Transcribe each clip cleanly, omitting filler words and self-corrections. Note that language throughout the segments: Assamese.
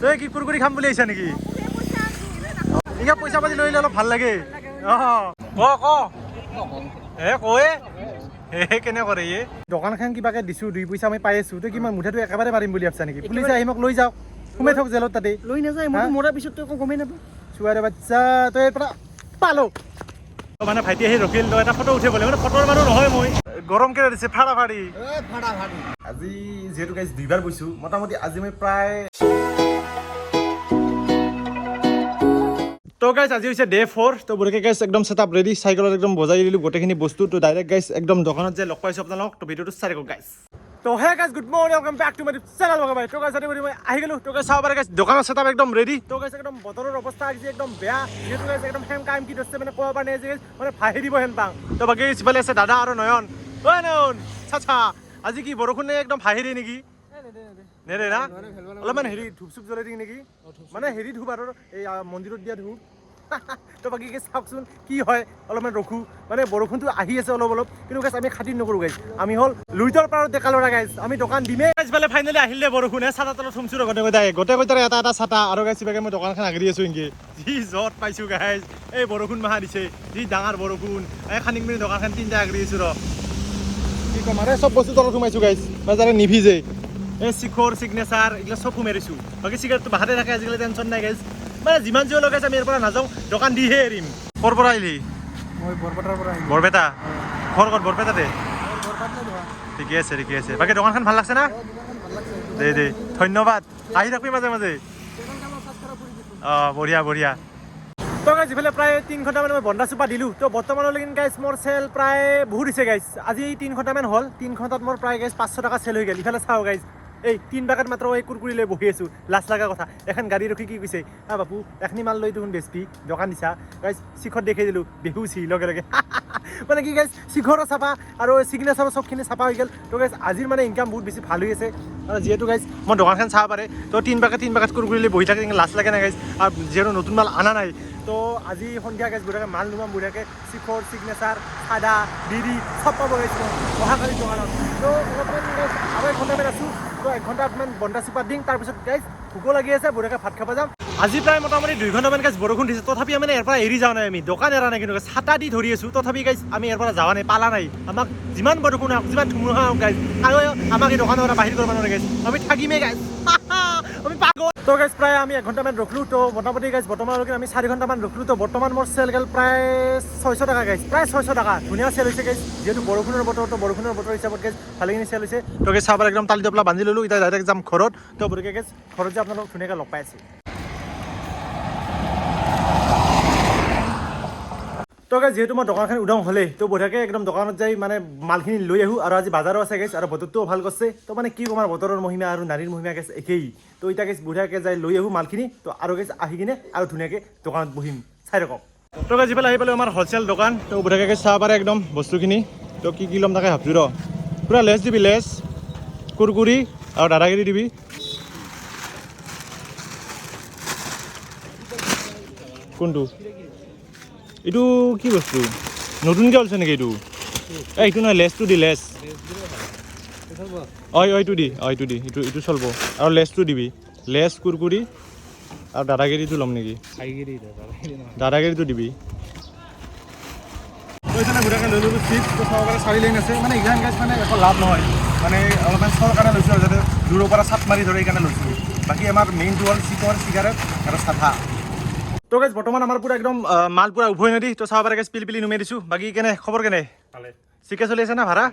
তই কি কুৰকুৰি খাম বুলি আহিছা নেকি ইয়া পইচা পাতি লৈ অলপ ভাল লাগে ক কয়ে কেনে কৰে ইয়ে দোকানখন কিবাকে দিছো 2 পইচা আমি পাই আছো তই কিমান মুঠাটো একেবাৰে মাৰিম বুলি ভাবছা নেকি পুলিচে আহি মোক লৈ যাওক সোমাই থাক জেলত তাতে লৈ নাযায় মই মৰাৰ পিছত তই গমেই নাপাওঁ চুৱাৰে বাচ্চা তই পৰা পালো মানে ভাইটি আহি ৰখিল তই এটা ফটো উঠিব লাগে মানে ফটোৰ মানুহ নহয় মই গৰম কেনে দিছে ফাড়া ফাড়ি আজি যিহেতু গাইজ 2বাৰ গৈছো মোটামুটি আজি মই প্ৰায় তো গাইজ আজি হৈছে ডে 4 তো বৰকে গাইজ একদম সেটআপ ৰেডি সাইকেলত একদম বজাই দিলো গোটেইখিনি বস্তু তো ডাইৰেক্ট গাইজ একদম দোকানত যে লগ পাইছো আপোনালোক তো ভিডিওটো চাই থাকক গাইজ তো hey guys good morning welcome back to my channel ভাই তো গাইজ আজি মই আহি গলো তো গাইজ চাব পাৰে গাইজ দোকানৰ সেটআপ একদম ৰেডি তো গাইজ একদম বতৰৰ অৱস্থা আজি একদম বেয়া যেহেতু গাইজ একদম হেম কাম কি দছে মানে কোৱা পৰা নাই যে মানে ফাহি দিব হেন পাং তো বাকি সিফালে আছে দাদা আৰু নয়ন ঐ নয়ন চাচা আজি কি বৰষুণে একদম ফাহি দিয়ে নেকি নেৰে না অলপমান হেৰি ধূপ চুপ জ্বলাই দিং নেকি মানে হেৰি ধূপ আৰু এই মন্দিৰত দিয়া ধূপ তো বাকি চাওকচোন কি হয় অলপমান ৰখো মানে বৰষুণটো আহি আছে অলপ অলপ কিন্তু গাইজ আমি খাতিৰ নকৰো গাইজ আমি হল লুইটৰ পাৰত ডেকা ল'ৰা গাইজ আমি দোকান দিমে গাইজ ফালে ফাইনেলি আহিলে বৰষুণে ছাতা তলত থুমছো গোটেই এটা এটা ছাতা আৰু গাইজ কিবাকে মই দোকানখন আগৰি আছো নেকি যি জত পাইছো গাইজ এই বৰষুণ মাহা দিছে যি ডাঙৰ বৰষুণ এই খানিক মিনি দোকানখন 3টা আগৰি আছো ৰ কি কম আৰু চব বস্তু তলত সোমাইছো গাইজ মানে নিভিজে এই শিখৰ সিগনেচাৰ এইগিলা চব সোমাইছো বাকি চিগাৰেটটো বাহাতে থাকে আজিকালি টেনশ্যন নাই গাইজ মানে যিমান যি লগাইছে আমি ইয়াৰ পৰা নাযাওঁ দোকান দিহে এৰিম ক'ৰ পৰা আহিলি মই বৰপেটাৰ পৰা আহিলোঁ বৰপেটা ঘৰ ক'ত বৰপেটাতে ঠিকে আছে বাকী দোকানখন ভাল লাগছে না দে ধন্যবাদ আহি থাকবি মাজে মাজে বঢ়িয়া তো গাইজ ইফালে প্ৰায় 3 ঘণ্টামান মই বন্ধা চোপা দিলোঁ তো বৰ্তমানলৈকে গাইজ মোৰ চেল প্ৰায় বহুত হৈছে গাইজ আজি 3 ঘণ্টামান হ'ল 3 ঘণ্টাত মোৰ প্ৰায় গাইজ 500 টকা চেল হৈ গ'ল ইফালে চাওঁ গাইজ এই 3 বাকাত মাত্ৰ এই কুৰকুৰি লৈ বহি আছো লাজ লগা কথা এখন গাড়ী ৰখি কি কৈছে বাপু এখনি মাল লৈ দেখোন বেচবি দোকান দিছা গাইজ শিখৰ দেখাই দিলোঁ বেহুচি লগে লগে মানে কি গাইজ শিখৰো চাপা আৰু চিগনেচাৰো চবখিনি চাপা হৈ গ'ল তো গাইজ আজিৰ মানে ইনকাম বহুত বেছি ভাল হৈ আছে আৰু যিহেতু গাইজ মই দোকানখন চাব পাৰে তো 3 বাকাত কুৰকুৰি লৈ বহি থাকে লাজ লাগে নাই গাইজ আৰু যিহেতু নতুন মাল অনা নাই তো আজি সন্ধিয়া গাইজ বঢ়িয়াকৈ মাল নোমাম বঢ়িয়াকৈ শিখৰ চিগনেচাৰ চাদা বিৰি চব পাব গাইজ অহাকালি দোকানত তো অলপমান গাইজ আৰু 1 ঘণ্টামান আছোঁ তো 1 ঘণ্টামান বন্ধা চোপা দিম তাৰপিছত গাইজ ভোক লাগি আছে বঢ়িয়াকৈ ভাত খাব যাম আজি প্ৰায় মোটামুটি 2 ঘণ্টামান গাইজ বৰষুণ দিছে তথাপি মানে ইয়াৰ পৰা এৰি যোৱা নাই আমি দোকান এৰা নাই কিন্তু ছাতা দি ধৰি আছোঁ তথাপি গাইজ আমি ইয়াৰ পৰা যোৱা নাই পালা নাই আমাক যিমান বৰষুণ হওক যিমান ধুমুহা হওক গাইজ আৰু আমাক এই দোকানৰ পৰা বাহিৰ কৰিব নোৱাৰে গাইজ আমি থাকিমেই গাইজ আমি পাগল তো গাইজ প্ৰায় আমি 1 ঘণ্টামান ৰখিলোঁ তো মোটামুটি গাইজ বৰ্তমানলৈকে আমি 4 ঘণ্টামান ৰখিলোঁ তো বৰ্তমান মোৰ চেল গ'ল প্ৰায় 600 টকা গাইজ প্ৰায় 600 টকা ধুনীয়া চেল হৈছে গাইজ যিহেতু বৰষুণৰ বতৰ হিচাপত গাইজ ভালেখিনি চেল হৈছে তো গাইজ চাহ একদম তালি টোপলা বান্ধি ল'লোঁ এতিয়া ডাইৰেক্ট যাম ঘৰত তো বৰকে গাইজ ঘৰত যে আপোনালোক ধুনীয়াকৈ লগ পাই আছে তো গাইজ যিহেতু মই দোকানখন উদং হ'লে তো বঢ়িয়াকৈ একদম দোকানত যাই মানে মালখিনি লৈ আহোঁ আৰু আজি বাজাৰো আছে গাইজ আৰু বতৰটোও ভাল কৰিছে তো মানে কি ক'ম আৰু বতৰৰ মহিমা আৰু নাৰীৰ মহিমা গাইজ একেই তো এতিয়া গাইজ বঢ়িয়াকৈ যাই লৈ আহোঁ মালখিনি তো আৰু গাইজ আহি কিনে আৰু ধুনীয়াকৈ দোকানত বহিম চাই থাকক তো গাইজ ইফালে আহি পালোঁ আমাৰ হ'লচেল দোকান তো বঢ়িয়াকৈ চাব পাৰে একদম বস্তুখিনি তো কি ল'ম তাকে ভাবছোঁ ৰ পুৰা লেছ দিবি লেছ কুৰকুৰি আৰু দাদাগিৰি দিবি কোনটো এইটো কি বস্তু নতুনকৈ ওলাইছে নেকি এইটো নহয় লেছটো দি লেছ এইটো দি এইটো চলিব আৰু লেছটো দিবি লেছ কুৰকুৰি আৰু দাদাগিৰিটো ল'ম নেকি দাদাগিৰিটো দিবি ঘূৰাকৈ লৈ ল'লোঁ চিপছ চাব পাৰে 4 লাইন আছে মানে এইখন গাইজ মানে একো লাভ নহয় মানে অলপমান চৰ কাৰণে লৈছোঁ আৰু যাতে দূৰৰ পৰা চাট মাৰি ধৰে এইকাৰণে লৈছোঁ বাকী আমাৰ মেইনটো হ'ল চিখৰ চিগাৰেট আৰু চাধা তো গাইজ বৰ্তমান আমাৰ পুৰা একদম মাল পুৰা উভৈ নদী তো চাব পাৰে গাইজ পিলি নুমাই দিছোঁ বাকী কেনে খবৰ কেনে ঠিকে চলি আছে না ভাড়া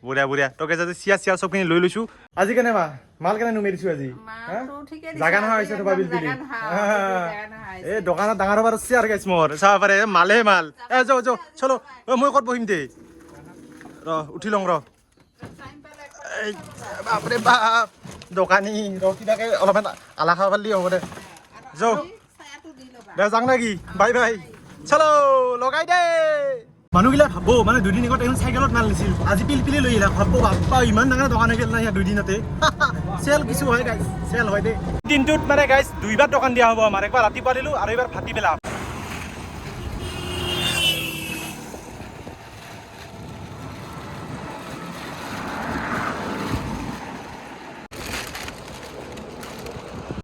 বঢ়িয়া তো গাইজ আজি চিয়াৰ চবখিনি লৈ লৈছোঁ আজি কেনে মাল কেনে নুমাই দিছোঁ আজি জাগা নহয় হৈছে তোমাৰ পিলি এই দোকানত ডাঙৰ হ'বাৰ চিয়াৰ গাইজ মোৰ চাব পাৰে মালে মাল যাওঁ চলো মই ক'ত বহিম দে উঠি লওঁ বাপৰে বাপ দোকানী কিবাকে অলপমান আলা খাব পাৰিলি হ'ব দে যাওঁ যাওঁ নেকি বাই চলো লগাই দে মানুহগিলা ভাবো মানে 2 দিন আগত এখন চাইকেলত মাল নিছিল আজি পিলি লৈ আহিলা ভাবো বাপ্পা ইমান ডাঙৰ দোকান হৈ গ'ল না 2 দিনতে চেল কিছু হয় গাইজ চেল হয় দে দিনটোত মানে গাইজ 2 বাৰ দোকান দিয়া হ'ব আমাৰ একবাৰ ৰাতিপুৱা দিলোঁ আৰু এবাৰ ভাতি পেলাম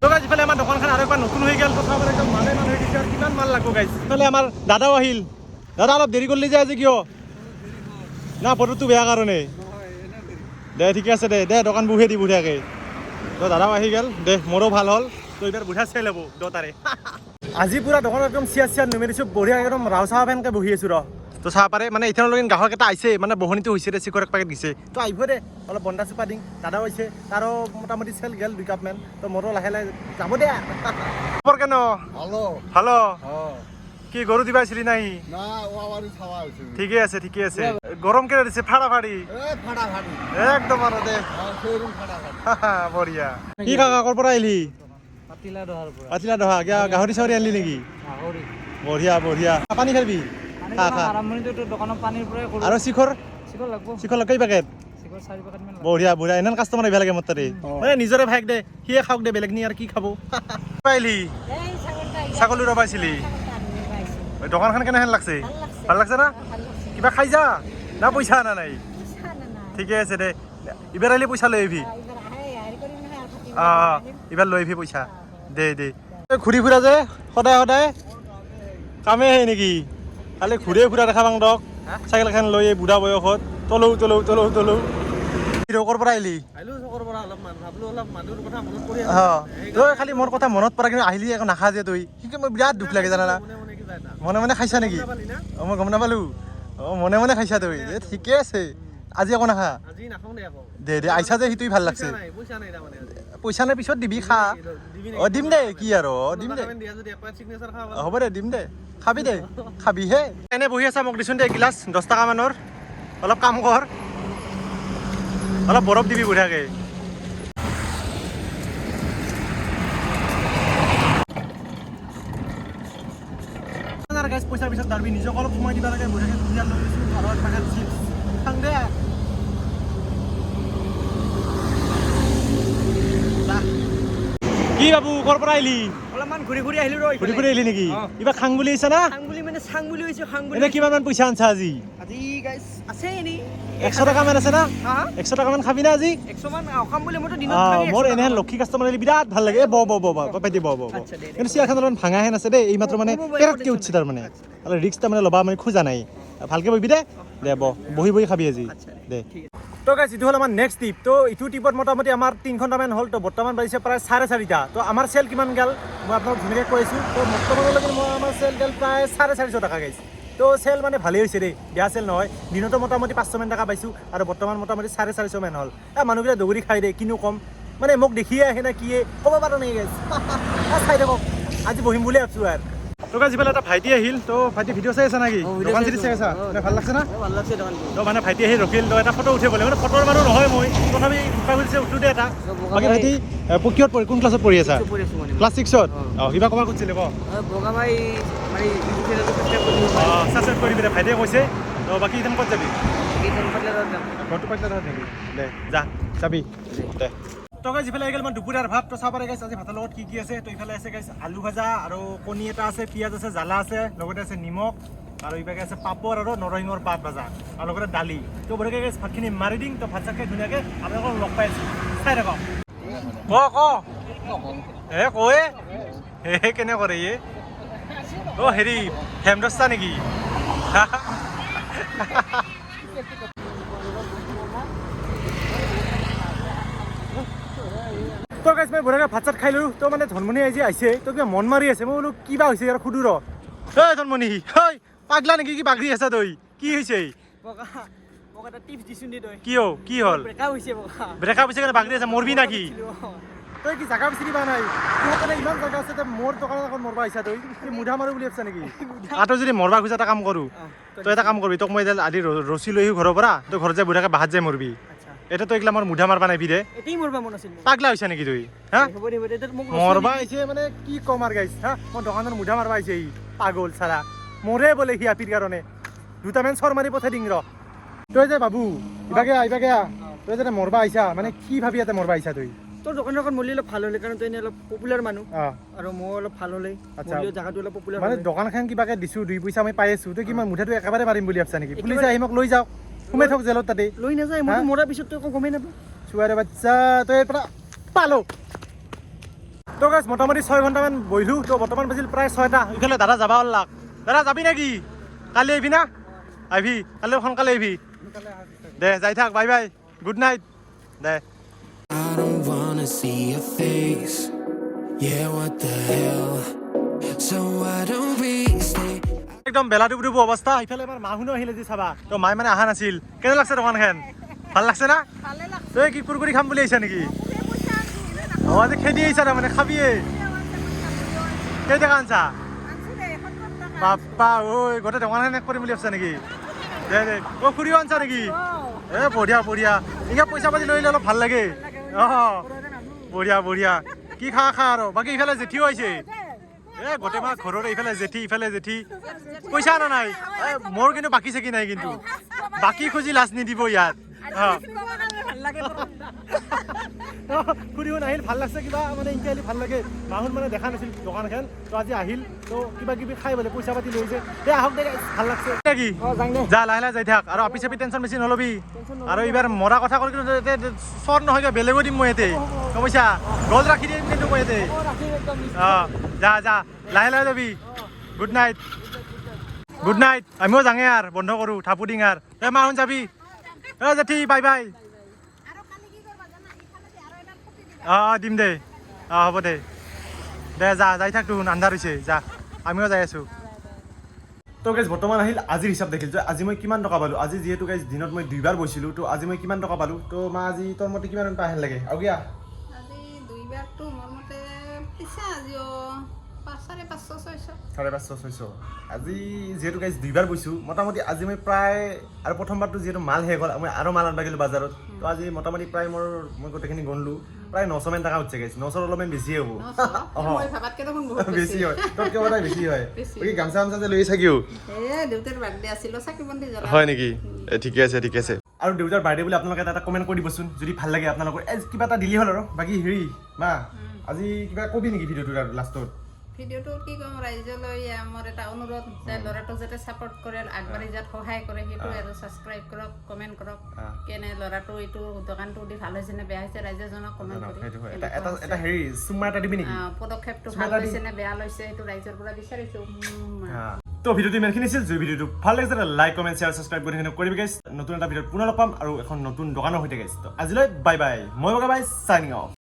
তো গাইজ ইফালে আমাৰ দোকান লাগব গাইজ তাহলে আমাৰ দাদাও আহিল দাদা অলপ দেৰি কৰিলি যে আজি কিয় না বতৰটো বেয়া কাৰণে দে ঠিকে আছে দে দে দোকান বহিয়ে দি বঢ়িয়াকে তো দাদাও আহি গেল দে মোৰো ভাল হ'ল তো এইবাৰ বুঢ়া চেল হ'ব দুটাৰে আজি পুৰা দোকানত একদম চিয়াৰ নুমি দিছোঁ বঢ়িয়া একদম ৰাও চাহ ফেনকে বহি আছোঁ ৰ তো চাহ পাৰে মানে এতিয়ালৈকে গ্ৰাহককেইটা আহিছে মানে বহনীটো হৈছে দে চিকৰ এক পেকেট দিছে তো আহিব দে অলপ বন্দা চোপা দিম দাদাও আহিছে তাৰো মোটামুটি চেল গেল 2 কাপমান তো মোৰো লাহে লাহে যাব দে খবৰ কেন ভালো ভালো হ্যাঁ কি গরু দিবা ছিলি নাই না ওয়াবারি খাওয়া হইছে ঠিকে আছে গরম কেন দিছে ফাড়াফাড়ি ফাটাফাটি একদম আর দে সেরকম ফাটাফাটি বঢ়িয়া কি কাকা কৰ পৰা আহিলি পাতিলা দহাৰ পৰা পাতিলা দহা গাহৰি চাহৰি আনিলি নেকি গাহৰি বঢ়িয়া পানী খাবি খা আৰম্ভণিতে দোকানৰ পানীৰ পৰাই কৰো আৰু শিখৰ চিকল লাগব কেই পেকেট চিকল 4 পেকেট মান বঢ়িয়া এনে কাষ্টমাৰ আহিব লাগে মোৰ তাতে মানে নিজৰে ভাইক দে সিয়ে খাওক দে বেলেগ নি আৰু কি খাব পাইলি ছাগলী ৰবাইছিলি দোকানখন কেনেহেন লাগছে ভাল লাগছে না কিবা খাই যা না পইচা আনা নাই ঠিকে আছে দে এইবাৰ আহিলে পইচা লৈ আহিবি এইবাৰ লৈ আহিবি পইচা দে ঘূৰি ফুৰা যে সদায় কামে আহে নেকি খালি ঘূৰে ফুৰা দেখা পাওঁ দক চাইকেল এখন লৈ বুঢ়া বয়সত তলৌ কৰ পৰা আহিলি তই খালি মোৰ কথা মনত পৰা কিন্তু আহিলি একো নাখা যে তই কিন্তু মই বিৰাট দুখ লাগে জানা মনে খাইছা নেকি মই গম নাপালো মনে খাইছা তই ঠিকে আছে আজি একো নাখা দে আইছা যে সিটোই ভাল লাগছে পইচা নাই পিছত দিবি খা দিম দে কি আৰু দিম দে হ'ব দে দিম দে খাবি হে এনে বহি আছা মোক দিছোন দে গিলাচ 10 টকা মানৰ অলপ কাম কৰ অলপ বৰফ দিবি বঢ়িয়াকে পইচাৰ পিছত দাবি নিজক অলপ সময় দিব লাগে বঢ়িয়াকে ধুনীয়া লৈ গৈছোঁ ঘৰত পেকেট চিপছ খাং দে কি বাবু কৰ পৰা আহিলি অলপমান ঘূৰি আহিলো ঘূৰি আহিলি নেকি কিবা খাং বুলি আহিছা না খাং বুলি মানে চাং বুলি হৈছে খাং বুলি এনে কিমান মান পইচা আনছা আজি গাইস আছে এনি 100 টকা মান আছে না 100 টকা মান খাবি না আজি 100 মান খাম বুলি মইতো দিনত খাই মোৰ এনেহেন লক্ষী কাষ্টমাৰ আহিলে বিৰাট ভাল লাগে ব পাতি ব কিন্তু চিয়াখন অলপমান ভাঙা হেন আছে দেই এই মাত্ৰ মানে কেৰাতকে উঠছে তাৰ মানে অলপ ৰিক্স তাৰ মানে ল'বা মানে খোজা নাই ভালকে বহিবি দে বহি খাবি আজি দে তো গাইজ এইটো হ'ল আমাৰ নেক্সট টিপ তো এইটো টিপত মোটামুটি আমাৰ 3 ঘণ্টামান হ'ল তো বৰ্তমান বাজিছে প্ৰায় 4:30 তো আমাৰ চেল কিমান গেল মই আপোনাক ধুনীয়াকৈ কৈছোঁ তো বৰ্তমানলৈকে আমাৰ চেল গেল প্ৰায় 450 টকা গাইজ তো চেল মানে ভালেই হৈছে দেই বেয়া চেল নহয় দিনতো মোটামুটি 500 মান টকা পাইছোঁ আৰু বৰ্তমান মোটামুটি 450 মান হ'ল মানুহবিলাক দৌৰি খাই দেই কিনো কম মানে মোক দেখিয়ে আহে না কিয়ে ক'ব পাৰা নাই গাইজ চাই থাকক আজি বহিম বুলি ভাবিছোঁ আৰু তো গাইজ ইফালে এটা ভাইটি আহিল তো ভাইটি ভিডিঅ' চাই আছা নেকি দোকান চিটি চাই আছা ভাল লাগছে না ভাল লাগছে দোকানটো তো মানে ভাইটি আহি ৰখিল তো এটা ফটো উঠিবলৈ মানে ফটোৰ মানুহ নহয় মই তথাপি উঠা খুজিছে উঠো দে এটা বাকী ভাইটি কিহত পঢ়ি কোন ক্লাছত পঢ়ি আছা ক্লাছ 6ত কিবা ক'ব খুজিছিলে ক বগা ভাই মানে ছাবস্ক্ৰাইব কৰিবি দে ভাইটিয়ে কৈছে তো বাকী ইথান ক'ত যাবি ঘৰটো পাইছা নেকি দে যা যাবি দে তো গাইজ ইফালে আহি গ'ল মই দুপৰীয়াৰ ভাত তো চাব পাৰে গাইজ আজি ভাতৰ লগত কি আছে তো ইফালে আছে গাইজ আলু ভাজা আৰু কণী এটা আছে পিঁয়াজ আছে জ্বালা আছে লগতে আছে নিমখ আৰু ইভাগে আছে পাপৰ আৰু নৰসিংহৰ পাত ভাজা আৰু লগতে দালি তো বঢ়িয়াকৈ গাইজ ভাতখিনি মাৰি দিম তো ভাত চাত খাই ধুনীয়াকৈ আপোনালোকক লগ পাই আছোঁ চাই থাকক কয়ে কেনে কৰে ইয়ে হেৰি হেমদস্তা নেকি তো গাইজ মই বঢ়িয়াকৈ ভাত চাত খাই ল'লোঁ তো মানে ধনমণি আজি আহিছে তো কিবা মন মাৰি আছে মই বোলো কিবা হৈছে ইয়াৰ সুধো ৰ ধনমণি পাগলা নেকি কি বাগৰি আছা তই কি হৈছে কি হ'ল ব্ৰেকআপ হৈছে কাৰণে বাগৰি আছা মৰবি নাকি তই কি জাগা বিচাৰি পোৱা নাই তোৰ ইমান জাগা আছে মোৰ দোকানত এখন মৰবা আহিছা তই মুধা মাৰো বুলি ভাবিছা নেকি তই যদি মৰবা খোজা এটা কাম কৰোঁ তই এটা কাম কৰিবি তোক মই আজি ৰছী লৈ ঘৰৰ পৰা তই ঘৰত যাই বুঢ়াকে বাহাত যাই মৰবি এটা তো এইগিলা মোৰ মুধা মাৰবা নাই দে পাগলা হৈছে নেকি তই হা মৰবা আহিছে মানে কি কম আৰু গাইছ হা মই দোকানত মুধা মাৰবা আহিছে ই পাগল চাৰা মৰে বোলে সি আপিৰ কাৰণে দুটামান চৰ মাৰি পঠাই দিং ৰ তই যে বাবু ইভাগে তই যে মৰবা আহিছা মানে কি ভাবি ইয়াতে মৰবা আহিছা তই তোৰ দোকানৰ এখন মলি অলপ ভাল হ'লে কাৰণ তই অলপ পপুলাৰ মানুহ আৰু মই অলপ ভাল হ'লে জাগাটো অলপ পপুলাৰ মানে দোকানখন কিবাকে দিছোঁ 2 পইচা মই পাই আছোঁ তই কি মই মুঠাটো একেবাৰে মাৰিম বুলি ভাবছা নেকি পুলিচ আহি মোক লৈ যাওক সোমাই থাক জেলত তাতে লৈ নাযায় মই মৰাৰ পিছত তই একো গমেই নাপাওঁ চুৱাৰে বাচ্চা তই পৰা পালো তো গাইজ মোটামুটি 6 ঘণ্টামান বহিলোঁ তো বৰ্তমান বাজিল প্ৰায় 6টা ইফালে দাদা যাব লাগ দাদা যাবি নেকি কালি আহিবি না আহিবি কালি সোনকালে আহিবি দে যাই থাক বাই বাই গুড নাইট দে I don't wanna see your face. Yeah, what the hell? So why don't we stay? একদম বেলা ডুবডুব অৱস্থা ইফালে আমাৰ মাহুনো আহিলে যি চাবা তো মাই মানে অহা নাছিল কেনে লাগছে দোকানখন ভাল লাগছে না তই কি কুৰকুৰি খাম বুলি আহিছা নেকি অঁ আজি খেদি আহিছা তাৰমানে খাবিয়ে কেইটকা আনছা বাপ্পা ঐ গোটেই দোকানখন শেষ কৰিম বুলি ভাবছা নেকি দে দে অ' খুৰীও আনছা নেকি এ বঢ়িয়া বঢ়িয়া এতিয়া পইচা পাতি লৈ অলপ ভাল লাগে অঁ বঢ়িয়া বঢ়িয়া কি খা আৰু বাকী ইফালে জেঠিও আহিছে এ গোটেই মাহ ঘৰতে ইফালে জেঠি পইচা অনা নাই মোৰ কিন্তু বাকী চাকি নাই কিন্তু বাকী খুজি লাজ নিদিব ইয়াত খুৰীও নাহিল ভাল লাগছে কিবা মানে ইনকে আহিলে ভাল লাগে মাহুন মানে দেখা নাছিল দোকানখন তো আজি আহিল তো কিবা কিবি খাই বোলে পইচা পাতি লৈ যায় দে আহক দে ভাল লাগছে কি যা লাহে লাহে যাই থাক আৰু অফিচ আপি টেনশ্যন বেছি নলবি আৰু এইবাৰ মৰা কথা ক'লে কিন্তু চৰ নহয় বেলেগো দিম মই ইয়াতে গম পাইছা গল ৰাখি দিম কিন্তু মই ইয়াতে অঁ যা যা লাহে লাহে যাবি গুড নাইট আমিও যাঙে আৰু বন্ধ কৰোঁ থাপু দিং আৰু এই মাহুন যাবি অ' জেঠি বাই বাই অঁ দিম দে অঁ হ'ব দে দে যা যাই থাক তোৰ আন্ধাৰ হৈছে যা আমিও যাই আছোঁ তো গাইজ বৰ্তমান আহিল আজিৰ হিচাপ দেখিল যে আজি মই কিমান টকা পালোঁ আজি যিহেতু গাইজ দিনত মই 2 বাৰ বৈছিলোঁ তো আজি মই কিমান টকা পালোঁ তো মা আজি তোৰ মতে কিমান টকা আহিল লাগে আৰু কিয়া আজি 2 বাৰটো মোৰ মতে পিছে আজিও 5,500-600 আজি যিহেতু গাইজ 2 বাৰ বৈছোঁ মোটামুটি আজি মই প্ৰায় আৰু প্ৰথমবাৰটো যিহেতু মাল শেষ হ'ল মই আৰু মাল আনবা গ'লোঁ বাজাৰত তো আজি মোটামুটি প্ৰায় মই গোটেইখিনি গণলোঁ প্ৰায় 900 মান টকা উঠছে গাইজ 900 অলপমান বেছিয়ে হ'ব মই ভাবাতকে দেখোন বহুত বেছি হয় তোতকৈ বোধহয় বেছি হয় বাকী গামছা গামছা লৈ চাকিও দেউতাৰ বাৰ্থডে আছিল চাকি বন্তি জ্বলা হয় নেকি ঠিকে আছে আৰু দেউতাৰ বাৰ্থডে বুলি আপোনালোকে এটা কমেণ্ট কৰি দিবচোন যদি ভাল লাগে আপোনালোকৰ কিবা এটা দিলি হ'ল আৰু বাকী হেৰি মা আজি কিবা কবি নেকি ভিডিঅ'টো লাষ্টত ভিডিঅ'টো কি ক'ম ৰাইজলৈ মোৰ এটা অনুৰোধ যে ল'ৰাটোক যাতে ছাপৰ্ট কৰে আগবাঢ়ি যাত সহায় কৰে সেইটো আৰু ছাবস্ক্ৰাইব কৰক কমেণ্ট কৰক কেনে ল'ৰাটো এইটো দোকানটো দি ভাল হৈছে নে বেয়া হৈছে ৰাইজে জনক কমেণ্ট কৰি এটা হেৰি চুমা এটা দিবি নেকি পদক্ষেপটো ভাল হৈছে নে বেয়া লৈছে সেইটো ৰাইজৰ পৰা বিচাৰিছোঁ তো ভিডিঅ'টো ইমানখিনি আছিল যদি ভিডিঅ'টো ভাল লাগিছে লাইক কমেণ্ট শ্বেয়াৰ ছাবস্ক্ৰাইব কৰি কৰিবি গাইছ নতুন এটা ভিডিঅ'ত পুনৰ লগ পাম আৰু এখন নতুন দোকানৰ সৈতে গাইছ তো আজিলৈ বাই বাই মই বগা বাই চাইনিং অফ